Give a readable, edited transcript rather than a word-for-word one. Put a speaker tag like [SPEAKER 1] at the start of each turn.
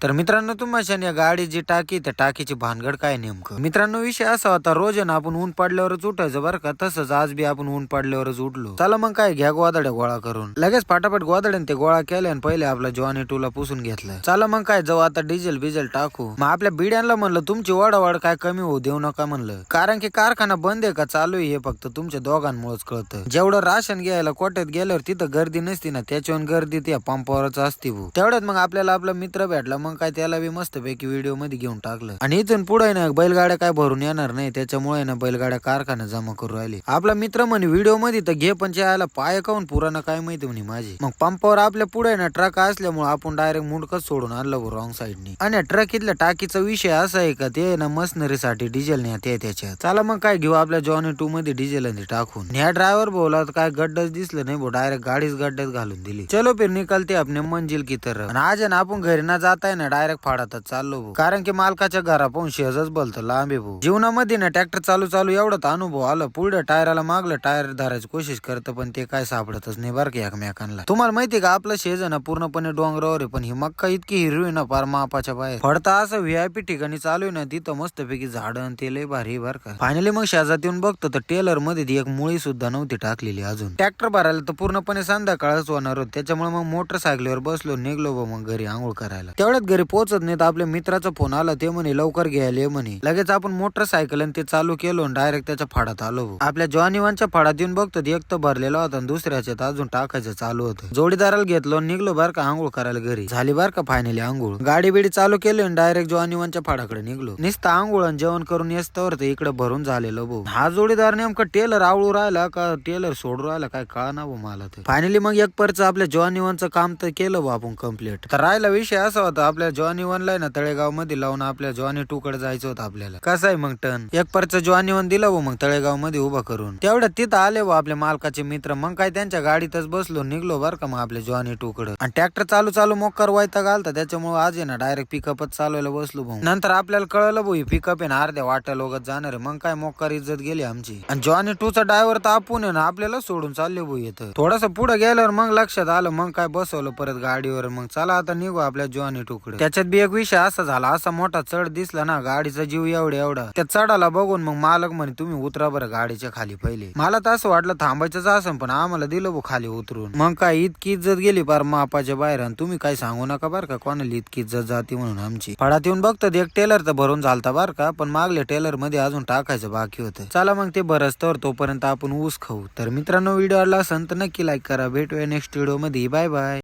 [SPEAKER 1] तर मित्रांनो तुम्हाला या गाडीची टाकी त्या टाकीची भानगड काय नेमकं मित्रांनो विषय असा होता रोज ना आपण ऊन पडल्यावरच उठायचं बरं का तसंच आज बी आपण ऊन पडल्यावरच उठलो चला मग काय घ्या गोदाड्या गोळा करून लगेच फाटाफट गोदाड्याने ते गोळा केले आणि पहिले आपला जॉनी टूला पुसून घेतलं चला मग काय जाऊ आता डिझेल बिझेल टाकू मग आपल्या बिड्यांना म्हणलं तुमची वाढ काय कमी होऊ देऊ नका म्हणलं कारण की कारखाना बंद आहे का चालू आहे हे फक्त तुमच्या दोघांमुळेच कळतं जेवढं राशन घ्यायला कोट्यात गेल्यावर तिथं गर्दी नसती ना त्याच्यावर गर्दी त्या पंपावरच असती भाऊ तेवढ्यात मग आपल्याला आपला मित्र भेटला मग काय त्याला बी मस्त पैकी व्हिडिओ मध्ये घेऊन टाकलं आणि इथून पुढे ना बैलगाड्या काय भरून येणार नाही त्याच्यामुळे ना बैलगाड्या कारखाना जमा करू राहिले आपला मित्र म्हणे व्हिडिओ मध्ये तर घे पण यायला पाय काऊन पुराणं काय माहिती म्हणे माझी मग पंपावर आपल्या पुढे ना ट्रक असल्यामुळे आपण डायरेक्ट मुंडकच सोडून आणलं रॉंग साईडनी आणि ट्रक इथल्या टाकीचा विषय असा आहे का ते ना मशनरीसाठी डिझेल नाही ते त्याच्यात चला मग काय घेऊ आपल्या जॉनी 2 मध्ये डिझेल टाकून ह्या ड्रायव्हर बोला काय गड्डच दिसलं नाही भाऊ डायरेक्ट गाडीच गड्ड्यात घालून दिली चलो फिर निकलते अपने मंजिल की तरफ आज ना आपण घरी ना जाताय ना डायरेक्ट फाडातच चाललो भाऊ कारण की मालकाच्या घरा पाहून शेजच बोलतो लांबे भाऊ जीवनामध्ये ना ट्रॅक्टर चालू एवढं अनुभव आलं पुढे टायराला मागलं टायर धरायची कोशिश करतं पण ते काय सापडतच नाही बरं की एकमेकांना तुम्हाला माहिती का आपलं शेज ना पूर्णपणे डोंगरावर आहे पण ही मक्का इतकी हिरवी ना पार मापाच्या बाहेर फडता असं व्हीआयपी ठिकाणी चालू आहे ना तिथं मस्तपैकी झाडं ते लय भारी बर का फायनली मग शेजात येऊन बघतो तर टेलर मध्ये एक मुळी सुद्धा नव्हती टाकलेली अजून ट्रॅक्टर भरायला तर पूर्णपणे संध्याकाळच होणार होत त्याच्यामुळे मग मोटरसायकलीवर बसलो निघलो मग घरी आंघोळ करायला तेवढ्यात घरी पोहोचत नाही तर आपल्या मित्राचा फोन आला ते म्हणे लवकर घ्यायला ये म्हणे लगेच आपण मोटरसायकल ते चालू केलो आणि डायरेक्ट त्याच्या फाडात आलो आपल्या जॉनीवानच्या फाडात येऊन बघतो एक तर भरलेला होता आणि दुसऱ्याच्यात अजून टाकायचं चालू होतं जोडीदाराला घेतलो निघलो बार का आंघोळ करायला घरी झाली बार का फायनली आंघोळ गाडी बिडी चालू केली आणि डायरेक्ट जॉनीवानच्या फाडाकडे निघलो नुसतं आंघोळ आणि जेवण करून येस्तवर तर इकडे भरून झालेलो भाऊ हा जोडीदार नेमका टेलर आवळू राहिला का टेलर सोडू राहिला काय कळा ना भाऊ मला तर फायनली मग एक परच आपल्या जॉनीवानचं काम तर केलं भाऊ आपण कम्प्लीट तर राहिला विषय असा होता आपल्या जॉनीवानला ना तळेगाव मध्ये लावून आपल्या जॉनी 2 कडे जायचं होतं आपल्याला कसं आहे मग टन एक परच जॉनीवान दिला भाऊ मग तळेगाव मध्ये उभा करून तेवढ्यात तिथं आले भाऊ आपल्या मालकाचे मित्र मग काय त्यांच्या गाडीतच बसलो निघलो बरं का मग आपल्या जॉनी 2 कडे आणि ट्रॅक्टर चालू मोकर वायता घालता त्याच्यामुळे आज आहे ना डायरेक्ट पिकअपच चालवायला बसलो भाऊ नंतर आपल्याला कळलं भाऊ पिकअप आहे ना अर्ध्या वाट्या लोकच जाणार आहे मग काय मोकर इज्जत गेली आमची आणि जॉनी 2 चा ड्रायव्हर तर आपण आहे ना आपल्याला सोडून चालले भाऊ येतं थोडस पुढे गेल्यावर मग लक्षात आलं मग काय बसवलं परत गाडीवर मग चला आता निघू आपल्या जॉनी 2 कडे त्याच्यात बी एक विषय असा झाला असा मोठा चढ दिसला ना गाडीचा जीव एवढा त्या चढाला बघून मग मालक म्हणे तुम्ही उतरा बरं गाडीच्या खाली पहिले मला तर असं वाटलं थांबायचंच असं पण आम्हाला दिलं भाऊ खाली उतरून मग काय इतकी इज्जत गेली पार मापाच्या बाहेर आणि तुम्ही काय सांगू नका बरं का कोणाला इतकी इज्जत जाते म्हणून आमची फळात येऊन बघतात एक टेलर तर भरून झालता बरं का पण मागल्या टेलर मध्ये अजून टाकायचं बाकी होतं चला मग ते बरंच तर तोपर्यंत आपण ऊस खाऊ तर मित्रांनो व्हिडिओ आवडला असेल तर नक्की लाईक करा भेटूया नेक्स्ट व्हिडिओ मध्ये बाय बाय.